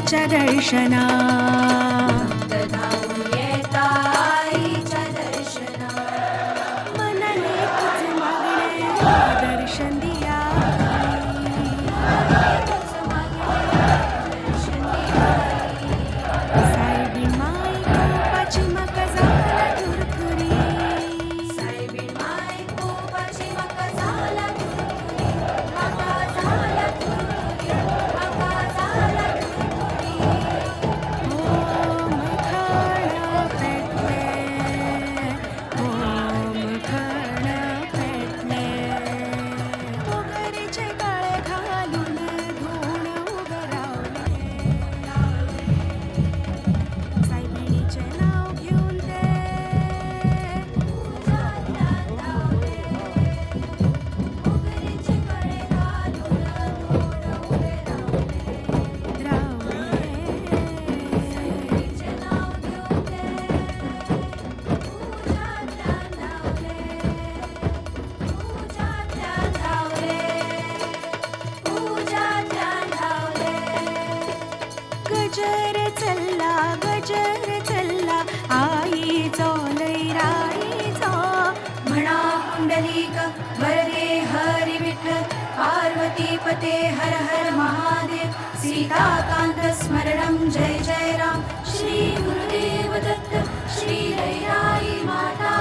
आईच्या दर्शना आईच्या दर्शना मनले तुझ मागणे दर्शन दिया साहेबी माई कोपाची मका झाला तुरतुरी साहेबी माय कोपाची मका झाला तुरतुरी मका झाला तुरतुरी मका झाला तुरतुरी ओम खण पेटले ओम खण पेटले वगैरेचे काळे घालून धुण उगरावले सायबिणीचे नाव घेऊन ते मोगरीचे कळे घालून धूळ उभे रावले साहेबीचे नाव घेऊन ते पूजातल्या धावले गजर चल्ला आई लैराईचा म्हणा कुंडलिक वरदे हरी विठ्ठल पार्वती पते हर हर महादेव सीताकांत स्मरणं जय जय राम श्री गुरुदेव दत्त श्री रैराई माता